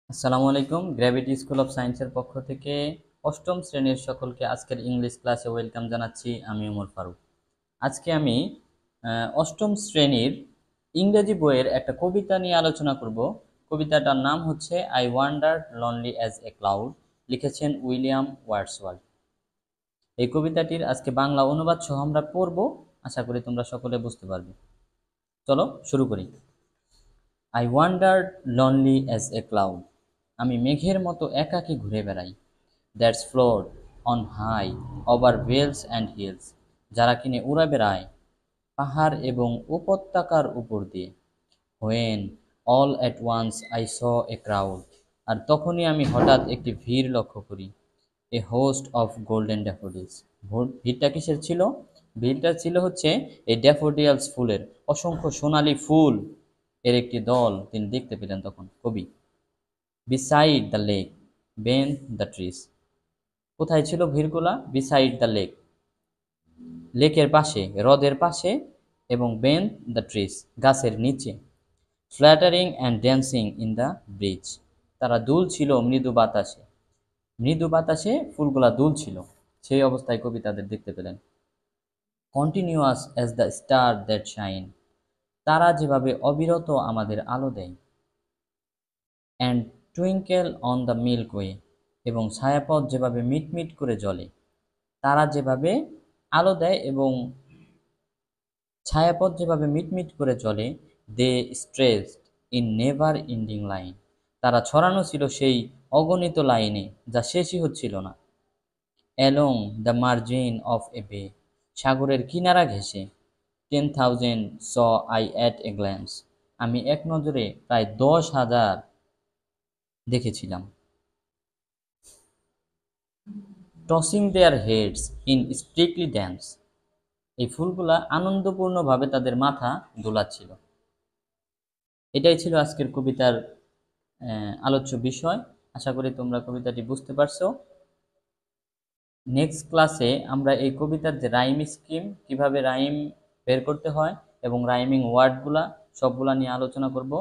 আসসালামু আলাইকুম। Gravity school of সায়েন্সের পক্ষ থেকে অষ্টম শ্রেণীর সকলকে আজকের ইংলিশ ক্লাসে ওয়েলকাম জানাচ্ছি। আমি ওমর ফারুক। আজকে আমি অষ্টম শ্রেণীর ইংরেজি বইয়ের একটা কবিতা নিয়ে আলোচনা করব। কবিতাটার নাম হচ্ছে I wonder lonely as a cloud, লিখেছেন উইলিয়াম ওয়ার্ডসওয়ার্থ। এই কবিতাটির আজকে বাংলা অনুবাদ সহ আমরা পড়ব। আশা করি তোমরা সকলে বুঝতে পারবে। চলো শুরু করি। I wandered lonely as a cloud, আমি মেঘের মতো একাকী ঘুরে বেড়াই। That's flowed on high over vales and hills, যারা কিনে উড়ে বেড়ায় পাহাড় এবং উপত্যকার উপর দিয়ে। When all at once I saw a crowd, আর তখনই আমি হঠাৎ একটি ভিড় লক্ষ্য করি। A host of golden daffodils, ভিড়টা কিসের ছিল? ভিড়টা ছিল হচ্ছে এই ড্যাফোডিলস ফুলের, অসংখ্য সোনালী ফুল এর একটি দল তিনি দেখতে পেলেন তখন কবি। Beside the lake Ben the trees, কোথায় ছিল ভিড়গুলা? বিসাইড দ্য লেক, লেকের পাশে, হ্রদের পাশে, এবং বেন দ্য ট্রিস, গাছের নিচে। Flattering and dancing in the bridge, তারা দুল ছিল মৃদু বাতাসে। মৃদু বাতাসে ফুলগুলা দুল ছিল, সেই অবস্থায় কবি তাদের দেখতে পেলেন। Continuous as the star that shine, তারা যেভাবে অবিরত আমাদের আলো দেয়। And twinkle on the milk way, এবং ছায়াপথ যেভাবে মিটমিট করে জ্বলে। তারা যেভাবে আলো দেয় এবং ছায়াপথ যেভাবে মিটমিট করে জ্বলে। They stretched in never ending line, তারা ছড়ানো ছিল সেই অগণিত লাইনে যা শেষই হচ্ছিল না। Along the margin of a bay, সাগরের কিনারা ঘেঁষে। 10,000 saw I at a glance, আমি এক নজরে প্রায় 10,000 দেখেছিলাম। Tossing their heads in sprightly dance, এই ফুলগুলা আনন্দপূর্ণভাবে তাদের মাথা দোলাচ্ছিল। এটাই ছিল আজকের কবিতার আলোচ্য বিষয়। আশা করি তোমরা কবিতাটি বুঝতে পারছো। নেক্সট ক্লাসে আমরা এই কবিতার যে রাইম স্কিম, কিভাবে রাইম বের করতে হয় এবং রাইমিং ওয়ার্ডগুলা সবগুলা নিয়ে আলোচনা করব।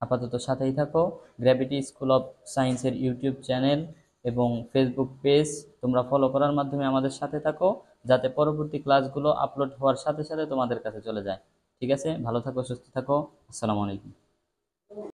আপাতত সাথেই থাকো। গ্র্যাভিটি স্কুল অফ সায়েন্সের ইউটিউব চ্যানেল এবং ফেসবুক পেজ তোমরা ফলো করার মাধ্যমে আমাদের সাথে থাকো, যাতে পরবর্তী ক্লাসগুলো আপলোড হওয়ার সাথে সাথে তোমাদের কাছে চলে যায়। ঠিক আছে, ভালো থাকো, সুস্থ থাকো। আসসালামু আলাইকুম।